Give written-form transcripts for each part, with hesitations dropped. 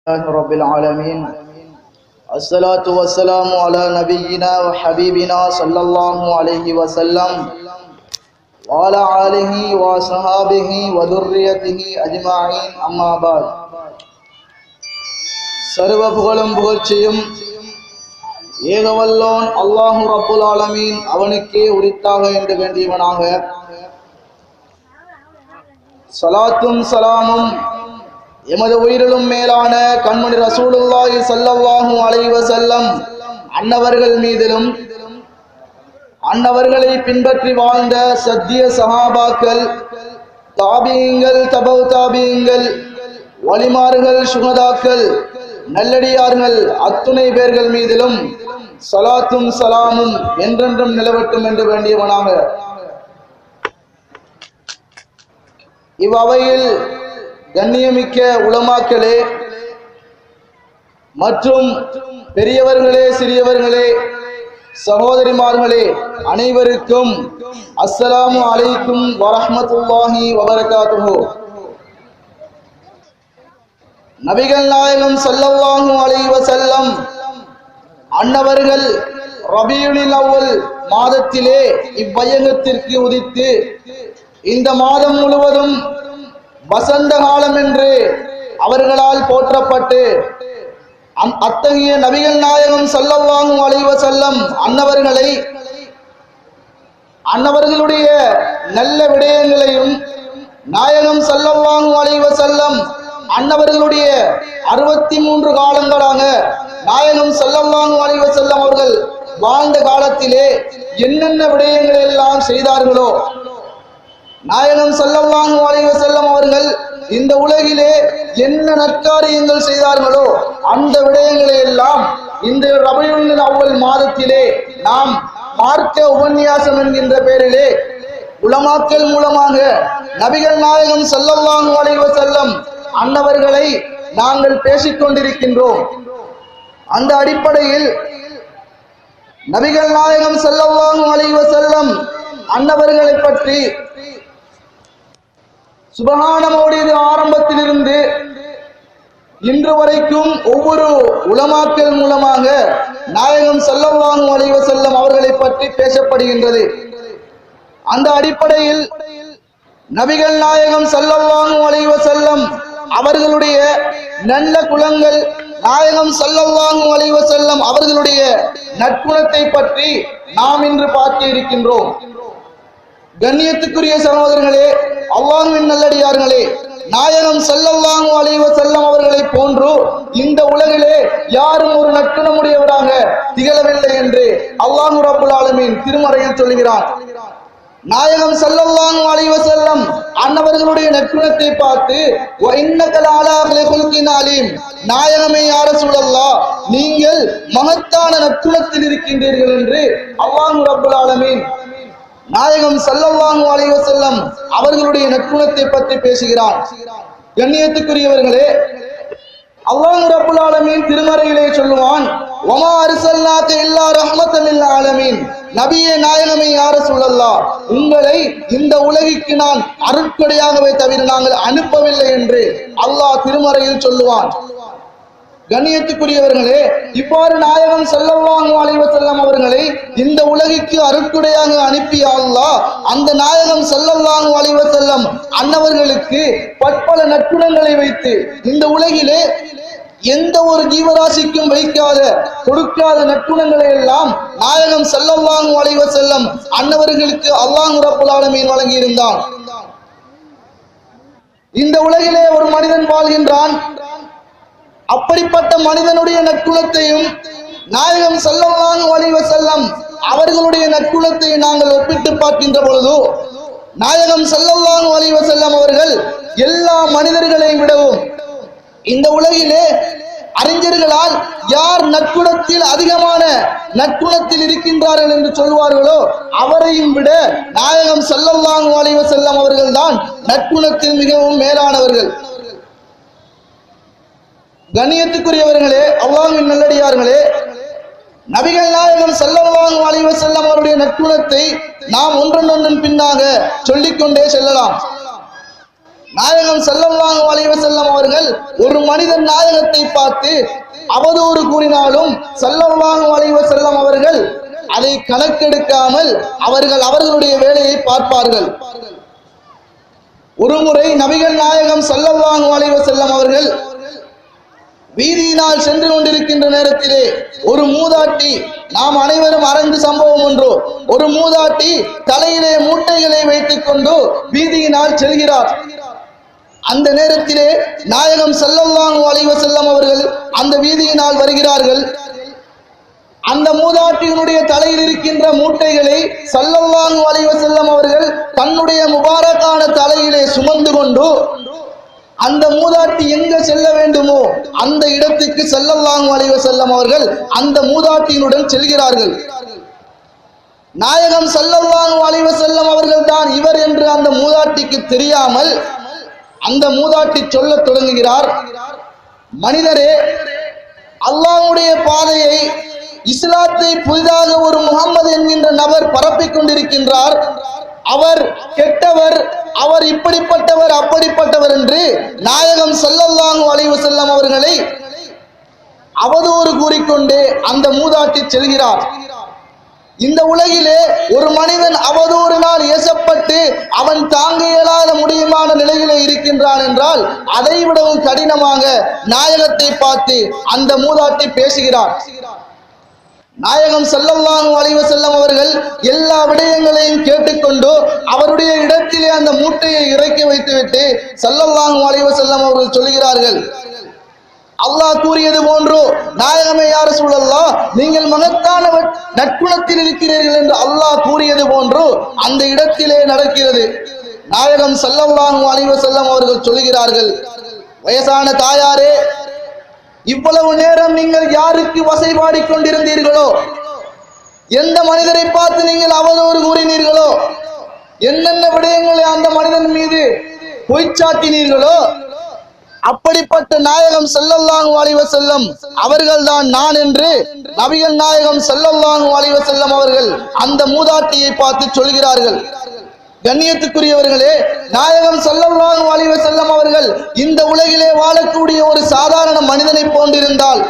رب العالمين الصلاة والسلام على نبينا وحبيبنا صلى الله عليه وسلم وعلى آله وصحابه وذريته أجمعين أما بعد சர்வ புகழும் புகழ்ச்சியும் ஏகவல்லோன் அல்லாஹு ரப்புல் ஆலமீன் அவனுக்கே உரித்தாக என்று வேண்டியவனாக ஸலாத்தும் ஸலாமும் எமது உயிரிலும் மேலான கண்மணி ரசூலுல்லாஹி ஸல்லல்லாஹு அலைஹி வஸல்லம் அன்னவர்கள் மீதிலும் அன்னவர்களை பின்பற்றி வாழ்ந்த சத்திய சஹாபாக்கள், தாபீங்கள், தபவு தாபீங்கள், வலிமார்கள், சுஹதாக்கள், நல்லடியார்கள் அத்துணை பேர்கள் மீதிலும் ஸலாத்தும் ஸலாமும் என்றென்றும் நிலவட்டும் என்று வேண்டியவனாக இவ்வவையில் கண்ணியமிக்க உலமாக்களே மற்றும் பெரியவர்களே, சிறியவர்களே, சகோதரிமார்களே அனைவருக்கும் அஸ்ஸலாமு அலைக்கும் வரஹ்மத்துல்லாஹி வபரகாத்துஹு. நபிகள் நாயகம் ஸல்லல்லாஹு அலைஹி வஸல்லம் அன்னவர்கள் ரபியுல் அவ்வல் மாதத்திலே இவ்வையகத்திற்கு உதித்து இந்த மாதம் முழுவதும் வசந்த காலம் என்று அவர்களால் போற்றப்பட்டு அத்தகைய நபிகள் நாயகம் ஸல்லல்லாஹு அலைஹி வஸல்லம் அன்னவர்களுடைய நல்ல விடயங்களையும் நாயகம் ஸல்லல்லாஹு அலைஹி வஸல்லம் அன்னவர்களுடைய 63 காலங்களாக நாயகம் ஸல்லல்லாஹு அலைஹி வஸல்லம் அவர்கள் வாழ்ந்த காலத்திலே என்னென்ன விடயங்களை எல்லாம் செய்தார்களோ, நாயகம் ஸல்லல்லாஹு அலைஹி வஸல்லம் அவர்கள் இந்த உலகிலே என்ன நற்காரியங்கள் செய்தார்களோ அந்த விடயங்களை எல்லாம் இந்த ரபியுல் அவ்வல் மாதத்திலே நாம் மார்க்க உபன்யாசம் என்கின்ற பெயரிலே உலமாக்கள் மூலமாக நபிகள் நாயகம் ஸல்லல்லாஹு அலைஹி வஸல்லம் அன்னவர்களை நாங்கள் பேசிக் கொண்டிருக்கின்றோம். அந்த அடிப்படையில் நபிகள் நாயகம் ஸல்லல்லாஹு அலைஹி வஸல்லம் அன்னவர்களை பற்றி சுபஹான மௌலிது ஆரம்பத்திலிருந்து இன்று வரைக்கும் ஒவ்வொரு உலமாக்கள் மூலமாக நாயகம் ஸல்லல்லாஹு அலைஹி வஸல்லம் அவர்களை பற்றி பேசப்படுகின்றது. அந்த அடிப்படையில் நபிகள் நாயகம் ஸல்லல்லாஹு அலைஹி வஸல்லம் அவர்களுடைய நல்ல குணங்கள், நாயகம் ஸல்லல்லாஹு அலைஹி வஸல்லம் அவர்களுடைய நற்குணத்தை பற்றி நாம் இன்று பார்க்க இருக்கின்றோம். கண்ணியத்துக்குரிய சகோதரர்களே, அல்லாஹ்வின் நல்லடியார்களே, நாயகம் ஸல்லல்லாஹு அலைஹி வஸல்லம் அவர்களை போன்று இந்த உலகிலே யாரும் ஒரு நற்குணமுடையவராக திகழவில்லை என்று அல்லாஹ் ரப்புல் ஆலமீன் திருமறையில் சொல்கிறான். நாயகம் ஸல்லல்லாஹு அலைஹி வஸல்லம் அன்னவர்களுடைய நற்குணத்தை பார்த்து வ இன்னக லஅலா குல்கின் அலீம், நாயகமே யா ரசூலல்லாஹ், நீங்கள் மகத்தான நற்குணத்தில் இருக்கின்றீர்கள் என்று அல்லாஹ் ரப்புல் ஆலமீன் நாயகம் ஸல்லல்லாஹு அலைஹி வஸல்லம் அவர்களுடைய நற்குணத்தை பற்றி பேசுகிறான். கண்ணியத்துக்குரியவர்களே, அல்லாஹ் ரப்புல் ஆலமீன் திருமறையிலே சொல்லுவான், வமா அர்ஸல்னாக இல்லா ரஹ்மத்தல் லில் ஆலமீன், நபியே நாயகமே யா ரசூலல்லாஹ், உங்களை இந்த உலகிற்கு நான் அருட்கொடையாகவே தவிர நாங்கள் அனுப்பவில்லை என்று அல்லாஹ் திருமறையில் சொல்லுவான். கண்ணியத்துக்குரியவர்களே, இவ்வாறு நாயகம் ஸல்லல்லாஹு அலைஹி வஸல்லம் அவர்களை இந்த உலகிற்கு அருட்கொடையாக அனுப்பிய அல்லாஹ் அந்த நாயகம் ஸல்லல்லாஹு அலைஹி வஸல்லம் அன்னவர்களுக்கு பற்பல நற்குணங்களை வைத்து இந்த உலகிலே எந்த ஒரு ஜீவராசிக்கும் வைக்காத கொடுக்காத நற்குணங்களை எல்லாம் நாயகம் ஸல்லல்லாஹு அலைஹி வஸல்லம் அன்னவர்களுக்கு அல்லாஹ் ரப்புல் ஆலமீன் வழங்கியிருந்தான். இந்த உலகிலே ஒரு மனிதன் வாழ்கின்றான். அப்படிப்பட்ட மனிதனுடைய நற்குணத்தையும் நாயகம் ஸல்லல்லாஹு அலைஹி வஸல்லம் அவர்களுடைய நற்குணத்தை நாங்கள் ஒப்பிட்டு பார்க்கின்ற பொழுது நாயகம் ஸல்லல்லாஹு அலைஹி வஸல்லம் அவர்கள் எல்லா மனிதர்களை விடவும் இந்த உலகிலே அறிஞர்களால் யார் நற்குணத்தில் அதிகமான நற்குணத்தில் இருக்கின்றார்கள் என்று சொல்வார்களோ அவரையும் விட நாயகம் ஸல்லல்லாஹு அலைஹி வஸல்லம் அவர்கள் தான் நற்குணத்தில் மிகவும் மேலானவர்கள். கண்ணியத்துக்குரியவர்களே, அல்லாஹ்வின் நல்லடியார்களே, நபிகள் நாயகம் ஸல்லல்லாஹு அலைஹி வஸல்லம் அவருடைய நற்குணத்தை நாம் ஒன்றன் பின்னாக சொல்லிக்கொண்டே செல்லலாம். நாயகம் ஸல்லல்லாஹு அலைஹி வஸல்லம் அவர்கள் ஒரு மனிதன் நாயகத்தை பார்த்து அவதூறு கூறினாலும் ஸல்லல்லாஹு அலைஹி வஸல்லம் அவர்கள் அதை கணக்கெடுக்காமல் அவர்களுடைய வேலையை பார்ப்பார்கள். ஒருமுறை நபிகள் நாயகம் ஸல்லல்லாஹு அலைஹி வஸல்லம் அவர்கள் வீதியினால் சென்று கொண்டிருக்கின்ற நேரத்திலே ஒரு மூதாட்டி, நாம் அனைவரும் அறிந்த சம்பவம் ஒன்று, ஒரு மூதாட்டி தலையிலே மூட்டைகளை வைத்துக் கொண்டு வீதியினால் செல்கிறார். அந்த நேரத்திலே நாயகம் ஸல்லல்லாஹு அலைஹி வஸல்லம் அவர்கள் அந்த வீதியினால் வருகிறார்கள். அந்த மூதாட்டியினுடைய தலையில் இருக்கின்ற மூட்டைகளை ஸல்லல்லாஹு அலைஹி வஸல்லம் அவர்கள் தன்னுடைய முபாரக்கான தலையிலே சுமந்து கொண்டு அந்த மூதாட்டி எங்க செல்ல வேண்டுமோ அந்த இடத்துக்கு ஸல்லல்லாஹு அலைஹி வஸல்லம் அவர்கள் அந்த மூதாட்டியினுடன் செல்கிறார்கள். நாயகம் ஸல்லல்லாஹு அலைஹி வஸல்லம் அவர்கள் தான் இவர் என்று அந்த மூதாட்டிக்கு தெரியாமல் அந்த மூதாட்டி சொல்லத் தொடங்குகிறார், மனிதரே, அல்லாஹ்வுடைய பாதையை, இஸ்லாத்தை புதிதாக ஒரு முகம்மது என்கின்ற நபர் பரப்பிக் கொண்டிருக்கின்றார். அவர் கெட்டவர், அவர் இப்படிப்பட்டவர், அப்படிப்பட்டவர் என்று நாயகம் ஸல்லல்லாஹு அலைஹி வஸல்லம் அவர்களை அவதூறு கூறிக்கொண்டே அந்த மூதாட்டி செல்கிறார். இந்த உலகிலே ஒரு மனிதன் அவதூறினால் ஏசப்பட்டு அவன் தாங்க இயலாத முடியுமான நிலையிலே இருக்கின்றான் என்றால் அதை விடவும் கடினமாக நாயகத்தை பார்த்து அந்த மூதாட்டி பேசுகிறார். நாயகம் ஸல்லல்லாஹு அலைஹி வஸல்லம் அவர்கள் எல்லா விடயங்களையும் கேட்டுக்கொண்டு அவருடைய இடத்திலே அந்த மூட்டையை இறக்கி வைத்துவிட்டு ஸல்லல்லாஹு அலைஹி வஸல்லம் அவர்கள் சொல்கிறார்கள், அல்லாஹ் கூறியது போன்று, நாயகமே யா ரசூலல்லாஹ், நீங்கள் மகத்தான நற்குணத்தில் இருக்கிறீர்கள் என்று அல்லாஹ் கூறியது போன்று அந்த இடத்திலே நடக்கிறது. நாயகம் ஸல்லல்லாஹு அலைஹி வஸல்லம் அவர்கள் சொல்கிறார்கள், வயசான தாயாரே, இவ்வளவு நேரம் நீங்கள் யாருக்கு வசைபாடி கொண்டிருந்தீர்களோ, எந்த மனிதரை பார்த்து நீங்கள் அவதூறு கூறினீர்களோ, என்னென்ன விடயங்களை அந்த மனிதன் மீது பொய்ச்சாட்டினீர்களோ, அப்படிப்பட்ட நாயகம் ஸல்லல்லாஹு அலைஹி வஸல்லம் அவர்கள் தான் நான் என்று நபிகள் நாயகம் ஸல்லல்லாஹு அலைஹி வஸல்லம் அவர்கள் அந்த மூதாட்டியை பார்த்து சொல்கிறார்கள். கண்ணியத்துக்குரியவர்களே, நாயகம் ஸல்லல்லாஹு அலைஹி வஸல்லம் அவர்கள் இந்த உலகிலே வாழக்கூடிய ஒரு சாதாரண மனிதனை போன்றிருந்தால்,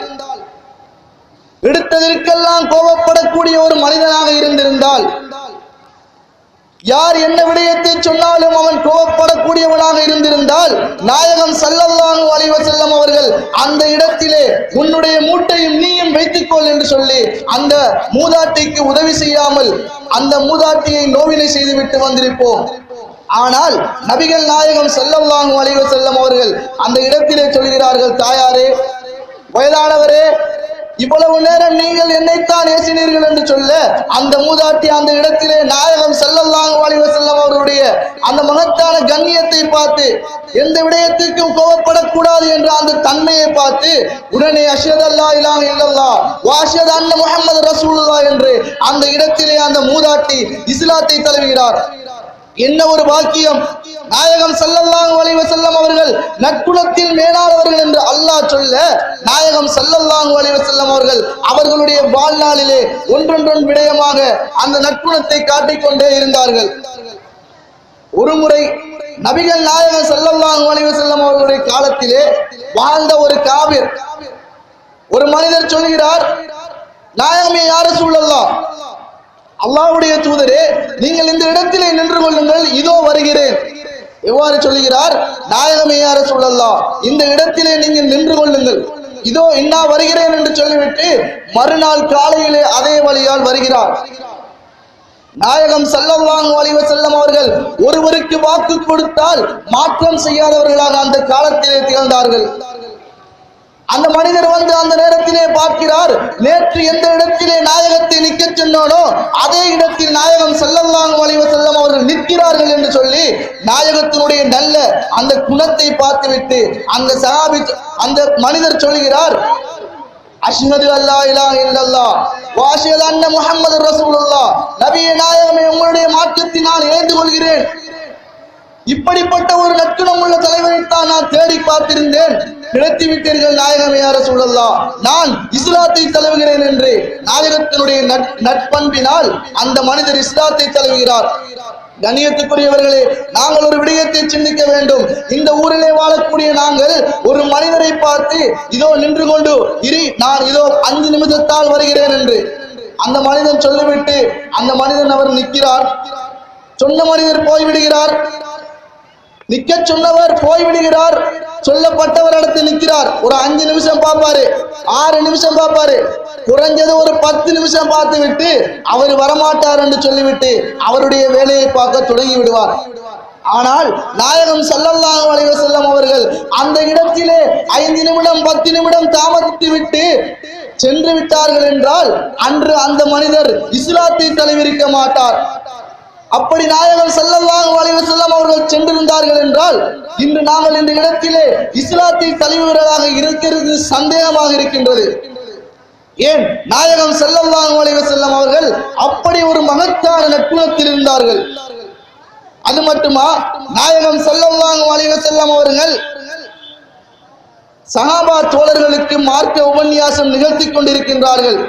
எடுத்ததற்கெல்லாம் கோபப்படக்கூடிய ஒரு மனிதனாக இருந்திருந்தால், யார் என்ன விடயத்தை சொன்னாலும் அவன் கோபப்படக்கூடியவனாக இருந்திருந்தால், நாயகம் ஸல்லல்லாஹு அலைஹி வஸல்லம் அவர்கள் அந்த இடத்திலே உன்னுடைய மூட்டையும் நீயும் வைத்துக்கொள் என்று சொல்லி அந்த மூதாட்டிக்கு உதவி செய்யாமல் அந்த மூதாட்டியை நோவினை செய்துவிட்டு வந்திருப்போம். ஆனால் நபிகள் நாயகம் ஸல்லல்லாஹு அலைஹி வஸல்லம் அவர்கள் அந்த இடத்திலே சொல்கிறார்கள், தாயாரே, வயதானவரே, இவ்வளவு நேரம் நீங்கள் என்னைத்தான் ஏசினீர்கள் என்று சொல்ல அந்த மூதாட்டி அந்த இடத்திலே நாயகம் ஸல்லல்லாஹு அலைஹி வஸல்லம் அவருடைய அந்த மகத்தான கண்ணியத்தை பார்த்து, எந்த விடயத்திற்கும் கோபப்படக்கூடாது என்ற அந்த தன்மையை பார்த்து உடனே அஷ்ஹது அல்லா இலாஹ இல்லல்லாஹ் வ அஷ்ஹது அன்ன முஹம்மது ரசூலுல்லாஹ் என்று அந்த இடத்திலே அந்த மூதாட்டி இஸ்லாத்தை தழுவுகிறார். என்ன ஒரு பாக்கியம்! நாயகம் ஸல்லல்லாஹு அலைஹி வஸல்லம் அவர்கள் நற்குணத்தில் மேலானவர்கள் என்று அல்லாஹ் சொல்ல, நாயகம் ஸல்லல்லாஹு அலைஹி வஸல்லம் அவர்கள் அவர்களுடைய வாழ்நாளிலே ஒன்றொன்றொன் விடயமாக அந்த நற்குணத்தை காட்டிக்கொண்டே இருந்தார்கள். ஒருமுறை நபிகள் நாயகம் ஸல்லல்லாஹு அலைஹி வஸல்லம் அவர்களுடைய காலத்திலே வாழ்ந்த ஒரு காபிர், ஒரு மனிதர் சொல்கிறார், நாயகமே யா ரசூலல்லாஹ், அல்லாஹ்வுடைய தூதரே, நீங்கள் இந்த இடத்திலே நின்று கொள்ளுங்கள், இதோ வருகிறேன். எவ்வாறு சொல்கிறார்? நாயகமே யா ரசூலல்லாஹ், இந்த இடத்திலே நீங்கள் நின்று கொள்ளுங்கள், இதோ இன்னா வருகிறேன் என்று சொல்லிவிட்டு மறுநாள் காலையிலே அதே வழியால் வருகிறார். நாயகம் ஸல்லல்லாஹு அலைஹி வஸல்லம் அவர்கள் ஒருவருக்கு வாக்கு கொடுத்தால் மாற்றம் செய்யாதவர்களாக அந்த காலத்திலே திகழ்ந்தார்கள். அந்த மனிதர் வந்து அந்த நேரத்திலே பார்க்கிறார், நேற்று எந்த இடத்திலே நாயகத்தை நிற்க சொன்னானோ அதே இடத்தில் நாயகம் ஸல்லல்லாஹு அலைஹி வஸல்லம் அவர்கள் நிற்கிறார்கள் என்று சொல்லி நாயகத்தினுடைய நல்ல அந்த குணத்தை பார்த்துவிட்டு அந்த சஹாபி அந்த மனிதர் சொல்கிறார், அஷ்ஹது அல்லா இலாஹ இல்லல்லாஹ் வ அஷ்ஹது அன்ன முஹம்மது ரசூலுல்லாஹ், நபியே நாயகமே, உங்களுடைய மாற்றத்தை நான் இணைந்து கொள்கிறேன். இப்படிப்பட்ட ஒரு நற்குணம் உள்ள தலைவரைத்தான் நான் தேடி பார்த்திருந்தேன். கிளத்தி விட்டீர்கள் நாயகமே யா ரசூலல்லாஹ், நான் இஸ்லாத்தை தழுவுகிறேன் என்று நாயகத்தினுடைய நட்பண்பினால் அந்த மனிதர் இஸ்லாத்தை தழுவுகிறார். கண்ணியத்துக்குரியவர்களே, நாங்கள் ஒரு விடயத்தை சிந்திக்க வேண்டும். இந்த ஊரிலே வாழக்கூடிய நாங்கள் ஒரு மனிதரை பார்த்து இதோ நின்று கொண்டு நான் இதோ 5 நிமிடத்தால் வருகிறேன் என்று அந்த மனிதன் சொல்லிவிட்டு அந்த மனிதன் அவர் நிற்கிறார். சொன்ன மனிதர் போய்விடுகிறார், நிக்க சொன்னவர் போய்விடுகிறார், சொல்லப்பட்டவர் இடத்தில் நிற்கிறார். ஒரு 5 நிமிஷம் பார்ப்பாரு, 6 நிமிஷம் பார்ப்பாரு, குறைஞ்சது ஒரு 10 நிமிஷம் பார்த்து விட்டு அவர் வரமாட்டார் என்று சொல்லிவிட்டு அவருடைய வேலையை பார்க்க தொடங்கி விடுவார். ஆனால் நாயகம் ஸல்லல்லாஹு அலைஹி வஸல்லம் அவர்கள் அந்த இடத்திலே 5 நிமிடம் 10 நிமிடம் தாமதித்து விட்டு சென்று விட்டார்கள் என்றால் அன்று அந்த மனிதர் இஸ்லாத்தை தழுவிருக்க மாட்டார். அப்படி நாயகம் ஸல்லல்லாஹு அலைஹி வஸல்லம் அவர்கள் சென்றிருந்தார்கள் என்றால் இன்று நாங்கள் இந்த இடத்திலே இஸ்லாத்தை தழுவுவதாக இருக்கிறது சந்தேகமாக இருக்கின்றது. ஏன்? நாயகம் ஸல்லல்லாஹு அலைஹி வஸல்லம் அவர்கள் அப்படி ஒரு மகத்தான நட்புணத்தில் இருந்தார்கள். அது மட்டுமா, நாயகம் ஸல்லல்லாஹு அலைஹி வஸல்லம் அவர்கள் சஹாபா தோழர்களுக்கு மார்க்க உபன்யாசம் நிகழ்த்தி கொண்டிருக்கின்றார்கள்.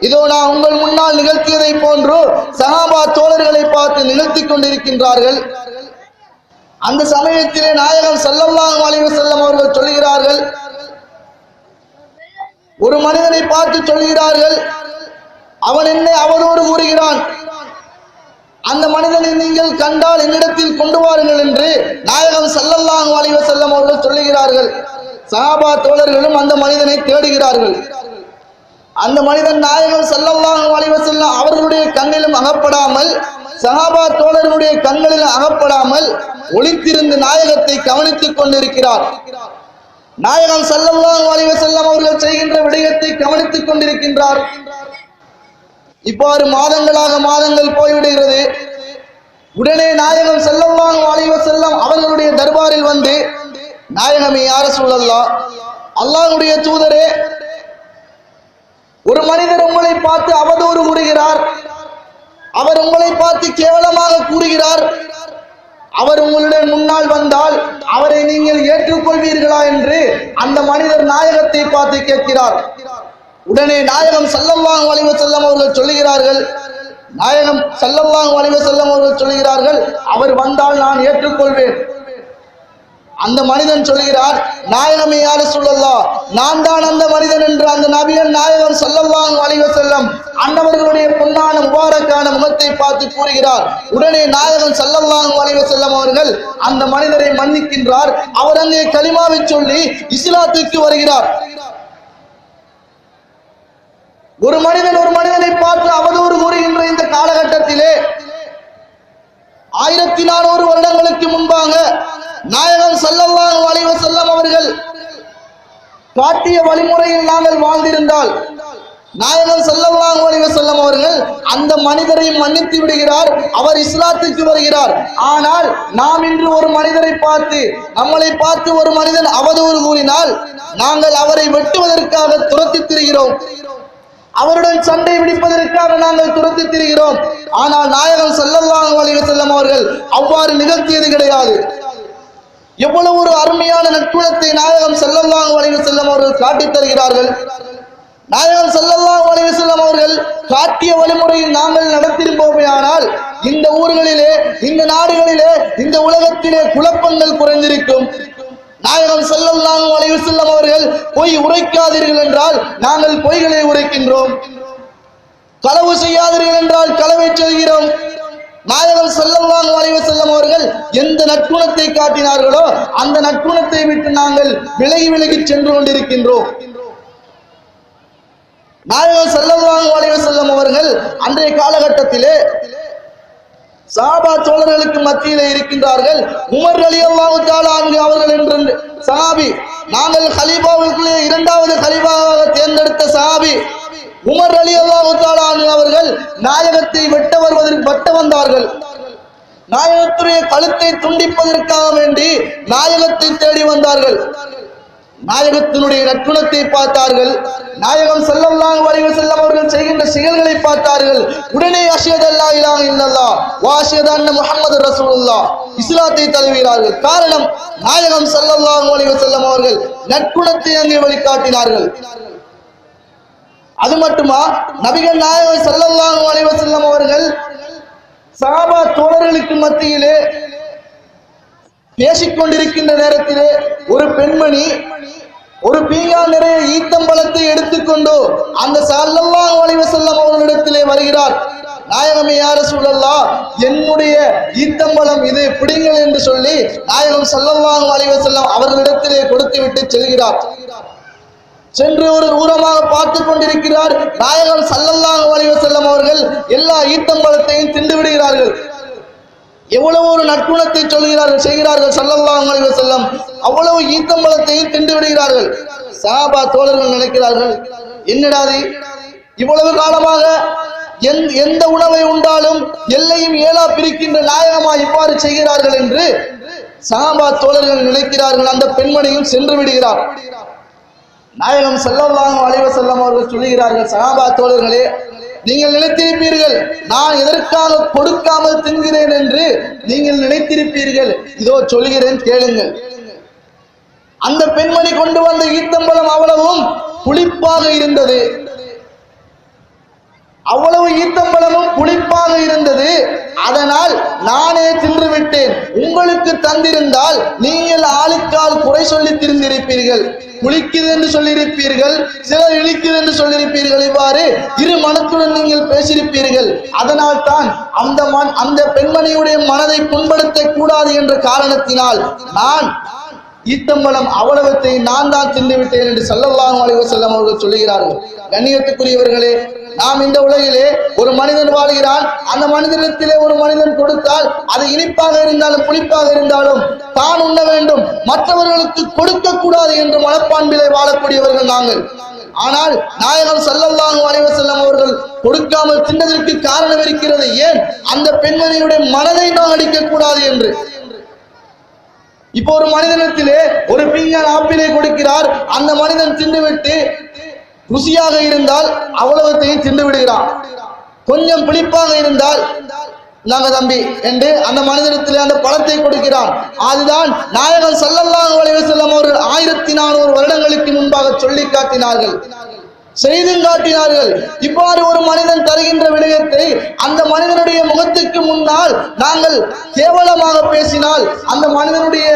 இதோ நான் உங்கள் முன்னால் நிகழ்த்தியதை போன்று சஹாபா தோழர்களை பார்த்து நிகழ்த்தி கொண்டிருக்கின்றார்கள். அந்த சமயத்திலே நாயகம் ஸல்லல்லாஹு அலைஹி வஸல்லம் அவர்கள் சொல்கிறார்கள், ஒரு மனிதனை பார்த்து சொல்கிறார்கள், அவன் என்னை அவதூறு கூறுகிறான், அந்த மனிதனை நீங்கள் கண்டால் என்னிடத்தில் கொண்டு வாருங்கள் என்று நாயகம் ஸல்லல்லாஹு அலைஹி வஸல்லம் அவர்கள் சொல்லுகிறார்கள். சஹாபா தோழர்களும் அந்த மனிதனை தேடுகிறார்கள். அந்த மனிதன் நாயகம் ஸல்லல்லாஹு அலைஹி வஸல்லம் அவர்களுடைய கண்ணிலும் அகப்படாமல், சஹாபா தோழர்களுடைய கண்களிலும் அகப்படாமல் ஒளித்திருந்து நாயகத்தை கவனித்துக் கொண்டிருக்கிறார். நாயகம் ஸல்லல்லாஹு அலைஹி வஸல்லம் அவர்கள் செய்கின்ற விடயத்தை கவனித்துக் கொண்டிருக்கின்றார். இவ்வாறு மாதங்கள் போய்விடுகிறது. உடனே நாயகம் ஸல்லல்லாஹு அலைஹி வஸல்லம் அவர்களுடைய தர்பாரில் வந்து, நாயகமே யா ரசூலல்லாஹ், அல்லாஹ்வுடைய தூதரே, ஒரு மனிதர் உங்களை பார்த்து அவதூறு கூறுகிறார், அவர் உங்களை பார்த்து கேவலமாக கூறுகிறார், அவர் உங்களுடைய முன்னால் வந்தால் அவரை நீங்கள் ஏற்றுக்கொள்வீர்களா என்று அந்த மனிதர் நாயகத்தை பார்த்து கேட்கிறார். உடனே நாயகம் ஸல்லல்லாஹு அலைஹி வஸல்லம் அவர்கள் சொல்லுகிறார்கள், நாயகம் ஸல்லல்லாஹு அலைஹி வஸல்லம் அவர்கள் சொல்லுகிறார்கள், அவர் வந்தால் நான் ஏற்றுக்கொள்வேன். அந்த மனிதன் சொல்கிறார், நாயகமே யா ரசூலல்லாஹ், நான் தான் அந்த மனிதன் என்று அந்த நபியன் நாயகம் ஸல்லல்லாஹு அலைஹி வஸல்லம் அன்னவர்களுடைய பொன்னான முபாரக்கான முகத்தை பார்த்து கூறுகிறார். உடனே நாயகம் ஸல்லல்லாஹு அலைஹி வஸல்லம் அவர்கள் அந்த மனிதரை மன்னிக்கின்றார். அவர் அங்கே கலிமாவை சொல்லி இஸ்லாத்துக்கு வருகிறார். ஒரு மனிதனை பார்த்து அவதூறு கூறுகின்ற இந்த காலகட்டத்திலே 1400 வருடங்களுக்கு முன்பாக நாயகம் ஸல்லல்லாஹு அலைஹி வஸல்லம் அவர்கள் காட்டிய வழிமுறையில் நாங்கள் வாழ்ந்திருந்தால் நாயகம் ஸல்லல்லாஹு அலைஹி வஸல்லம் அவர்கள் அந்த மனிதரை மன்னித்து விடுகிறார், அவர் இஸ்லாத்துக்கு வருகிறார். ஆனால் நாம் இன்று ஒரு மனிதரை பார்த்து, நம்மளை பார்த்து ஒரு மனிதன் அவதூறு கூறினால் நாங்கள் அவரை வெட்டுவதற்காக துரத்தி திரிகிறோம், அவருடன் சண்டை பிடிப்பதற்காக நாங்கள் துரத்தி திரிகிறோம். ஆனால் நாயகம் ஸல்லல்லாஹு அலைஹி வஸல்லம் அவர்கள் அவ்வாறு நிகழ்த்தியது கிடையாது. எவ்வளவு ஒரு அருமையான நட்புணத்தை நாயகம் ஸல்லல்லாஹு அலைஹி வஸல்லம் அவர்கள் காட்டித் தருகிறார்கள். நாயகம் ஸல்லல்லாஹு அலைஹி வஸல்லம் அவர்கள் காட்டிய வழிமுறையில் நாங்கள் நடத்திருப்போமேயானால் இந்த ஊர்களிலே, இந்த நாடுகளிலே, இந்த உலகத்திலே குழப்பங்கள் குறைந்திருக்கும். நாயகம் ஸல்லல்லாஹு அலைஹி வஸல்லம் அவர்கள் பொய் உரைக்காதீர்கள் என்றால் நாங்கள் பொய்களை உரைக்கின்றோம், களவு செய்யாதீர்கள் என்றால் களவை செய்கிறோம். நாயகம் ஸல்லல்லாஹு அலைஹி வஸல்லம் அவர்கள் எந்த நற்குணத்தை காட்டினார்களோ அந்த நற்குணத்தை விட்டு நாங்கள் விலகி சென்று கொண்டிருக்கின்றோம். நாயகம் ஸல்லல்லாஹு அலைஹி வஸல்லம் அவர்கள் அன்றைய காலகட்டத்திலே சஹாபா தோழர்களுக்கு மத்தியிலே இருக்கின்றார்கள். உமர் ரலியல்லாஹு தஆலா அன்ஹு அவர்கள் என்ற சஹாபி, நாங்கள் கலீஃபாவுக்குள்ளே 2வது கலீஃபாவாக தேர்ந்தெடுத்த சஹாபி உமர் ரலியல்லாஹு தஆலா அன்ஹு அவர்கள் நாயகத்தை வெட்ட வந்தார்கள். நாயகத்துடைய கழுத்தை துண்டிப்பதற்காக வேண்டி நாயகத்தை தேடி வந்தார்கள். நாயகத்தினுடைய நற்குணத்தை பார்த்தார்கள். நாயகம் ஸல்லல்லாஹு அலைஹி வஸல்லம் அவர்கள் செய்கின்ற செயல்களை பார்த்தார்கள். உடனே அஷ்ஹது அல்லா இலாஹ இல்லல்லாஹ் வ அஷ்ஹது அன்ன முஹம்மது ரசூலுல்லாஹ் இஸ்லாத்தை தழுவினார்கள். காரணம், நாயகம் ஸல்லல்லாஹு அலைஹி வஸல்லம் அவர்கள் நற்குணத்தை அங்கே வழிகாட்டினார்கள். அது மட்டுமா, நபிகள் நாயகம் ஸல்லல்லாஹு அலைஹி வஸல்லம் அவர்கள் சஹாபா தோழர்களுக்கு மத்தியிலே பேசிக்கொண்டிருக்கின்ற நேரத்திலே ஒரு பெண்மணி ஒரு பீங்கான் நிறைய ஈத்தம்பழத்தை எடுத்துக்கொண்டு அந்த ஸல்லல்லாஹு அலைஹி வஸல்லம் அவர்களிடத்திலே வருகிறார். நாயகமே யா ரசூலல்லாஹ், என்னுடைய ஈத்தம்பழம் இது, பிடிங்கள் என்று சொல்லி நாயகம் ஸல்லல்லாஹு அலைஹி வஸல்லம் அவர்களிடத்திலே கொடுத்துவிட்டு செல்கிறார். சென்று ஒரு தூரமாக பார்த்து கொண்டிருக்கிறார். நாயகம் ஸல்லல்லாஹு அலைஹி வஸல்லம் அவர்கள் எல்லா ஈத்தம்பழத்தையும் தின்று விடுகிறார்கள். எவ்வளவு ஒரு நற்குணத்தை சொல்கிறார்கள், செய்கிறார்கள் ஸல்லல்லாஹு அலைஹி வஸல்லம். அவ்வளவு ஈத்தம்பழத்தையும் தின்று விடுகிறார்கள். சஹாபா தோழர்கள் நினைக்கிறார்கள், என்னடாது இவ்வளவு காலமாக எந்த உணவை உண்டாலும் எல்லையும் ஏலா பிரிக்கின்ற நாயகமா இவ்வாறு செய்கிறார்கள் என்று சஹாபா தோழர்கள் நினைக்கிறார்கள். அந்த பெண்மணியும் சென்று விடுகிறார். நாயகம் ஸல்லல்லாஹு அலைஹி வஸல்லம் அவர்கள் சொல்கிறார்கள், சஹாபா தோழர்களே, நீங்கள் நினைத்திருப்பீர்கள் நான் எதற்காக கொடுக்காமல் தின்கிறேன் என்று நீங்கள் நினைத்திருப்பீர்கள். இதோ சொல்கிறேன், கேளுங்கள். அந்த பெண்மணி கொண்டு வந்த ஈத்தம்பழம் அவ்வளவும் புளிப்பாக இருந்தது. அவ்வளவு ஈத்தம்பழமும் புளிப்பாக இருந்தது. அதனால் நானே தின்று விட்டேன். உங்களுக்கு தந்திருந்தால் நீங்கள் ஆளுக்கால் குறை சொல்லி திருந்திருப்பீர்கள். புளிக்குது என்று சொல்லியிருப்பீர்கள், சிலர் இழிக்குது என்று சொல்லியிருப்பீர்கள். இவ்வாறு இரு மனத்துடன் நீங்கள் பேசியிருப்பீர்கள். அதனால் தான் அந்த பெண்மணியுடைய மனதை புண்படுத்த கூடாது என்ற காரணத்தினால் நான் ஈத்தம்பழம் அவ்வளவத்தை நான் தான் தின்று விட்டேன் என்று ஸல்லல்லாஹு அலைஹி வஸல்லம் அவர்கள் சொல்லுகிறார்கள். கண்ணியத்துக்குரியவர்களே, நாம் இந்த உலகிலே ஒரு மனிதன் வாழ்கிறான். அந்த மனிதனிடத்திலே ஒரு மனிதன் கொடுத்தால் அது இனிப்பாக இருந்தாலும் புளிப்பாக இருந்தாலும் தான் உண்ண வேண்டும், மற்றவர்களுக்கு கொடுக்க கூடாது என்ற மனப்பான்பிலே வாழக்கூடியவர்கள் நாங்கள். ஆனால் நாயகம் ஸல்லல்லாஹு அலைஹி வஸல்லம் அவர்கள் கொடுக்காமல் தின்றதற்கு காரணம் இருக்கிறது. ஏன்? அந்த பெண்மணியுடைய மனதை நாம் அடிக்க கூடாது என்று. இப்போ ஒரு மனிதனிடத்திலே ஒரு பீங்கான் ஆப்பிளை கொடுக்கிறார். அந்த மனிதன் தின்றுவிட்டு ருசியாக இருந்தால் அவ்வளவத்தையும் தின்று விடுகிறான். கொஞ்சம் புளிப்பாக இருந்தால் நாங்க தம்பி என்று அந்த மனிதனிடத்திலே அந்த பழத்தை கொடுக்கிறான். அதுதான் நாயகம் ஸல்லல்லாஹு அலைஹி வஸல்லம் அவர்கள் 1400 வருடங்களுக்கு முன்பாக சொல்லி காட்டினார்கள், செய்து காட்டினார்கள். இவ்வாறு ஒரு மனிதன் தருகின்ற விடயத்தை அந்த மனிதனுடைய முகத்துக்கு முன்னால் நாங்கள் கேவலமாக பேசினால் அந்த மனிதனுடைய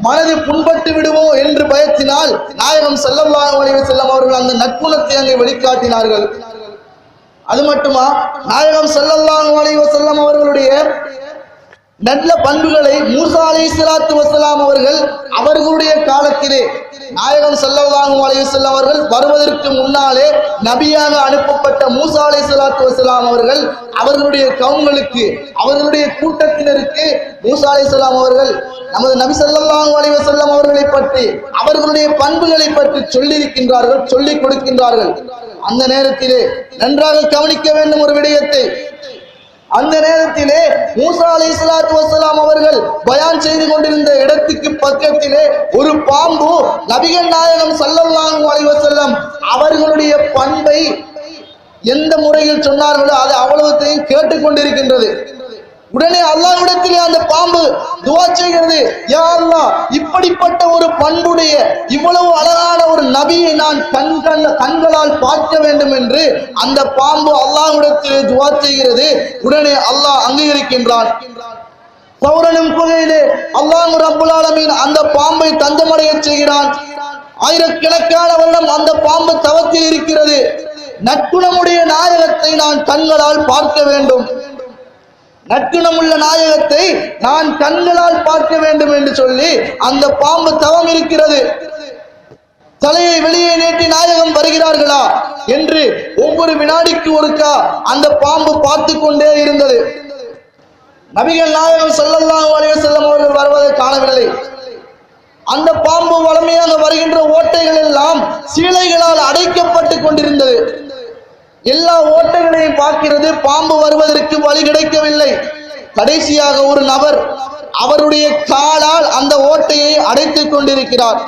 மனது புண்பட்டு விடுவோ என்று பயத்தினால் நாயகம் ஸல்லல்லாஹு அலைஹி வஸல்லம் அவர்கள் அந்த நற்குணத்தை அங்கே வெளிக்காட்டினார்கள். அது மட்டுமா, நாயகம் ஸல்லல்லாஹு அலைஹி வஸல்லம் அவர்களுடைய நல்ல பண்புகளை மூசா அலைஹிஸ்ஸலாத்து வஸ்ஸலாம் அவர்கள் அவர்களுடைய காலத்திலே நாயகம் ஸல்லல்லாஹு அலைஹி வஸல்லம் அவர்கள் வருவதற்கு முன்னாலே நபியாக அனுப்பப்பட்ட மூசா அலைஹிஸ்ஸலாத்து வஸ்ஸலாம் அவர்கள் அவர்களுடைய கவும்களுக்கு, அவர்களுடைய கூட்டத்தினருக்கு மூசா அலைஹிஸ்ஸலாம் அவர்கள் நமது நபி ஸல்லல்லாஹு அலைஹி வஸல்லம் அவர்களை பற்றி அவர்களுடைய பண்புகளை பற்றி சொல்லியிருக்கின்றார்கள், சொல்லிக் கொடுக்கின்றார்கள். அந்த நேரத்திலே நன்றாக கவனிக்க வேண்டும் ஒரு விடயத்தை. அந்த நேரத்திலே மூசா அலைஹிஸ்ஸலாத்து வஸ்ஸலாம் அவர்கள் பயான் செய்து கொண்டிருந்த இடத்துக்கு பக்கத்திலே ஒரு பாம்பு நபிகள் நாயகம் ஸல்லல்லாஹு அலைஹி வஸல்லம் அவர்களுடைய பண்பை எந்த முறையில் சொன்னார்களோ அது அவ்வளவுத்தையும் கேட்டுக்கொண்டிருக்கின்றது. உடனே அல்லாஹ்விடத்திலே அந்த பாம்பு துஆ செய்கிறது, யா அல்லாஹ், இப்படிப்பட்ட ஒரு பண்புடைய இவ்வளவு அழகான ஒரு நபியை நான் கண்களால் பார்க்க வேண்டும் என்று அந்த பாம்பு அல்லாஹ்விடத்திலே துஆ செய்கிறது. உடனே அல்லாஹ் அங்கீகரிக்கின்றான். சௌரனும் குகையிலே அல்லாஹ் ரப்புல் ஆலமீன் அந்த பாம்பை தஞ்சமடைய செய்கிறான். ஆயிரக்கணக்கான வருடம் அந்த பாம்பு தவத்தில் இருக்கிறது. நற்குணமுடைய நாயகத்தை நான் கண்களால் பார்க்க வேண்டும், நற்குணமுள்ள நாயகத்தை நான் கண்களால் பார்க்க வேண்டும் என்று சொல்லி அந்த பாம்பு தவம் இருக்கிறது. தலையை வெளியே நீட்டி நாயகம் வருகிறார்களா என்று ஒவ்வொரு வினாடிக்கு ஒருக்கா அந்த பாம்பு பார்த்து கொண்டே இருந்தது. நபிகள் நாயகம் ஸல்லல்லாஹு அலைஹி வஸல்லம் அவர்கள் வருவதை காணவில்லை. அந்த பாம்பு வலிமையாக வருகின்ற ஓட்டைகள் எல்லாம் சீலைகளால் அடைக்கப்பட்டு கொண்டிருந்தது. எல்லா ஓட்டைகளையும் பார்க்கிறது, பாம்பு வருவதற்கு வழி கிடைக்கவில்லை. கடைசியாக ஒரு நபர் அவருடைய காலால் அந்த ஓட்டையை அடைத்துக் கொண்டிருக்கிறார்.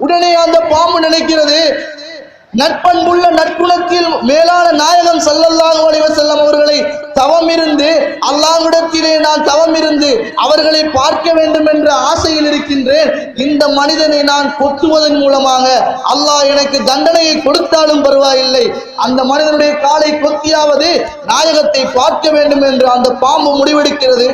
உடனே அந்த பாம்பு நினைக்கிறது, நட்பண்புள்ள நற்குணத்தில் மேலான நாயகம் ஸல்லல்லாஹு அலைஹி வஸல்லம் அவர்களை தவமிருந்து அல்லாஹ்விடத்திலே நான் தவமிருந்து அவர்களை பார்க்க வேண்டும் என்ற ஆசையில் இருக்கின்றேன். இந்த மனிதனை நான் கொத்துவதன் மூலமாக அல்லாஹ் எனக்கு தண்டனையை கொடுத்தாலும் பரவாயில்லை, அந்த மனிதனுடைய காலை கொத்தியாவது நாயகத்தை பார்க்க வேண்டும் என்று அந்த பாம்பு முடிவெடுக்கிறது.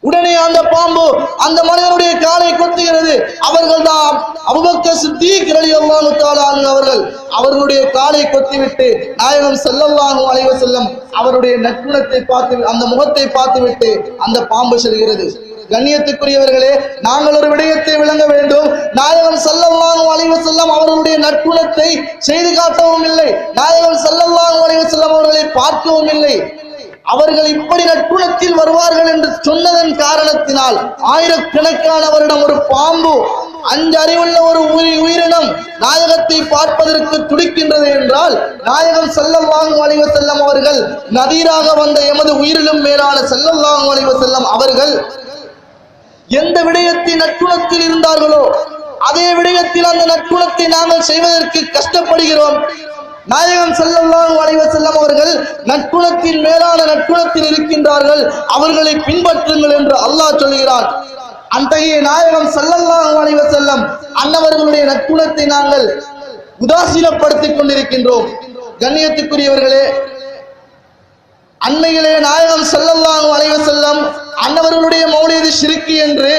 உடனே அந்த பாம்பு அந்த மனிதனுடைய காலை கொத்துகிறது. அவர்கள் தான் அபூபக்கர் சித்திக் ரலியல்லாஹு தஆலா அன்ஹு அவர்கள். அவர்களுடைய காலை கொத்திவிட்டு நாயகம் ஸல்லல்லாஹு அலைஹி வஸல்லம் அவருடைய நற்குணத்தை பார்த்து, அந்த முகத்தை பார்த்துவிட்டு அந்த பாம்பு செல்கிறது. கண்ணியத்துக்குரியவர்களே, நாங்கள் ஒரு விடயத்தை விளங்க வேண்டும். நாயகம் ஸல்லல்லாஹு அலைஹி வஸல்லம் அவர்களுடைய நற்குணத்தை செய்து காட்டவும் இல்லை, நாயகம் ஸல்லல்லாஹு அலைஹி வஸல்லம் அவர்களை பார்க்கவும் இல்லை. அவர்கள் இப்படி நற்குணத்தில் வருவார்கள் என்று சொன்னதன் காரணத்தினால் ஆயிரக்கணக்கான வருடம் ஒரு பாம்பு, 5 அறிவுள்ள ஒரு உயிரினம் நாயகத்தை பார்ப்பதற்கு துடிக்கின்றது என்றால், நாயகம் ஸல்லல்லாஹு அலைஹி வஸல்லம் அவர்கள் நதீராக வந்த எமது உயிரிலும் மேலான ஸல்லல்லாஹு அலைஹி வஸல்லம் அவர்கள் எந்த விடயத்தின் நற்குணத்தில் இருந்தார்களோ அதே விடயத்தில் அந்த நற்குணத்தை நாங்கள் செய்வதற்கு கஷ்டப்படுகிறோம். நாயகம் ஸல்லல்லாஹு அலைஹி வஸல்லம் அவர்கள் நற்குணத்தின் மேலான நற்குணத்தில் இருக்கின்றார்கள், அவர்களை பின்பற்றுங்கள் என்று அல்லாஹ் சொல்கிறான். அன்றைய நாயகம் ஸல்லல்லாஹு அலைஹி வஸல்லம் அன்னவர்களுடைய நற்குணத்தை நாங்கள் உதாசீனப்படுத்திக் கொண்டிருக்கின்றோம். கண்ணியத்துக்குரியவர்களே, அன்னையிலே நாயகம் ஸல்லல்லாஹு அலைஹி வஸல்லம் அன்னவர்களுடைய மௌலிது ஷிர்க் என்று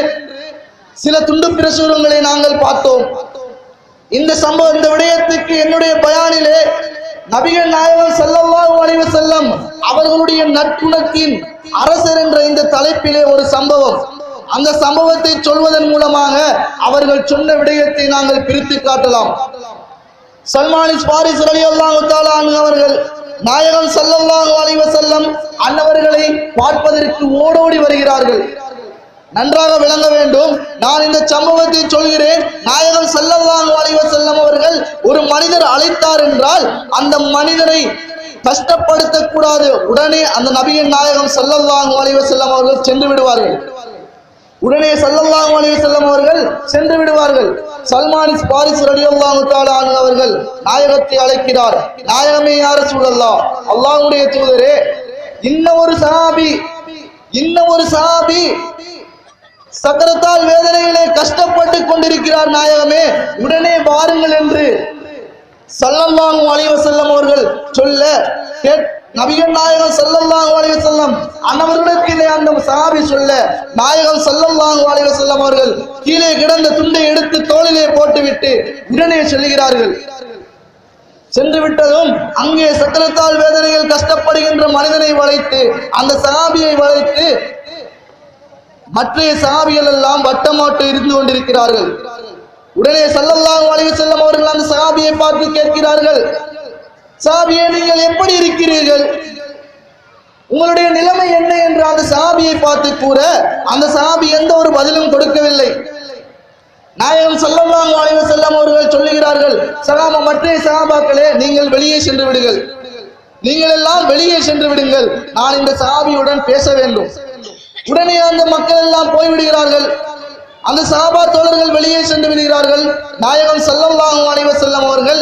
சில துண்டு பிரசுரங்களை நாங்கள் பார்த்தோம். இந்த சம்பவம், இந்த விடயத்துக்கு என்னுடைய பயானிலே நபிகள் நாயகம் ஸல்லல்லாஹு அலைஹி வஸல்லம் அவர்களுடைய நற்குணத்தின் அரசர் என்ற இந்த தலைப்பிலே ஒரு சம்பவம், அந்த சம்பவத்தை சொல்வதன் மூலமாக அவர்கள் சொன்ன விடயத்தை நாங்கள் பிரித்து காட்டலாம். சல்மான் ஃபாரிஸ் ரலியல்லாஹு தஆலா அன்ஹு அவர்கள் நாயகம் ஸல்லல்லாஹு அலைஹி வஸல்லம் அன்னவர்களை பார்ப்பதற்கு ஓடோடி வருகிறார்கள். நன்றாக விளங்க வேண்டும், நான் இந்த சம்பவத்தை சொல்கிறேன். நாயகம் ஸல்லல்லாஹு அலைஹி வஸல்லம் அவர்கள் ஒரு மனிதர் அழைத்தார் என்றால் அந்த மனிதரை கஷ்டப்படுத்த கூடாது. உடனே அந்த நபியின் நாயகம் ஸல்லல்லாஹு அலைஹி வஸல்லம் அவர்கள் சென்று விடுவார்கள். உடனே ஸல்லல்லாஹு அலைஹி வஸல்லம் அவர்கள் சென்று விடுவார்கள். சல்மான் ஃபாரிஸ் ரலியல்லாஹு தஆலா அன்ஹு அவர்கள் நாயகத்தை அழைக்கிறார். நாயகமே யா ரசூலல்லாஹ், அல்லாஹ்வுடைய தூதரே, இன்ன ஒரு சஹாபி சக்கரத்தால் வேதனையிலே கஷ்டப்பட்டு கொண்டிருக்கிறார் நாயகமே, உடனே வாருங்கள் என்று ஸல்லல்லாஹு அலைஹி வஸல்லம் அவர்கள் சொல்ல, நபிகள் நாயகம் ஸல்லல்லாஹு அலைஹி வஸல்லம் அன்னவர்களிடத்திலே அந்த சஹாபி சொல்ல, நாயகம் ஸல்லல்லாஹு அலைஹி வஸல்லம் அவர்கள் கீழே கிடந்த துண்டை எடுத்து தோளிலே போட்டுவிட்டு உடனே செல்கிறார்கள். சென்று விட்டதும் அங்கே சக்கரத்தால் வேதனையில் கஷ்டப்படுகின்ற மனிதனை வளைத்து, அந்த சஹாபியை வளைத்து மற்ற சஹாபிகள் எல்லாம் வட்டமாட்டு இருந்து கொண்டிருக்கிறார்கள். உடனே ஸல்லல்லாஹு அலைஹி வஸல்லம் அவர்கள் அந்த சஹாபியை பார்த்து கேட்கிறார்கள், சஹாபியே, நீங்கள் எப்படி இருக்கிறீர்கள், உங்களுடைய நிலைமை என்ன என்று அந்த சஹாபியை பார்த்து கூற அந்த சஹாபி எந்த ஒரு பதிலும் கொடுக்கவில்லை. நாயகம் ஸல்லல்லாஹு அலைஹி வஸல்லம் அவர்கள் சொல்லுகிறார்கள், மற்ற சஹாபாக்களே, நீங்கள் வெளியே சென்று விடுங்கள், நீங்கள் எல்லாம் வெளியே சென்று விடுங்கள், நான் இந்த சஹாபியுடன் பேச வேண்டும். உடனே அந்த மக்கள் எல்லாம் போய்விடுகிறார்கள். அந்த சஹாபா தோழர்கள் வெளியே சென்று விடுகிறார்கள். நாயகம் ஸல்லல்லாஹு அலைஹி வஸல்லம் அவர்கள்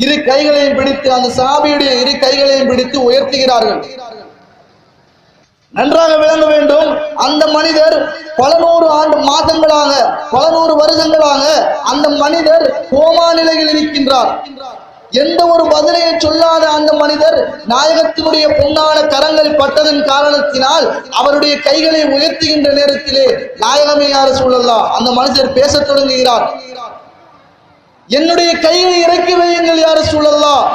இரு கைகளையும் பிடித்து, அந்த சஹாபியுடைய இரு கைகளையும் பிடித்து உயர்த்துகிறார்கள். நன்றாக விளங்க வேண்டும், அந்த மனிதர் பல நூறு மாதங்களாக, பல நூறு வருடங்களாக அந்த மனிதர் கோமா நிலையில் இருக்கின்றார். எந்த ஒரு பதிலையை சொல்லாத அந்த மனிதர் நாயகத்தினுடைய பொன்னான கரங்கள் பட்டதன் காரணத்தினால் அவருடைய கைகளை உயர்த்துகின்ற நேரத்திலே, நாயகமே யா ரசூலல்லாஹ், அந்த மனிதர் பேசத் தொடங்குகிறார். என்னுடைய கைகளை இறக்கி வையுங்கள் யா ரசூலல்லாஹ்,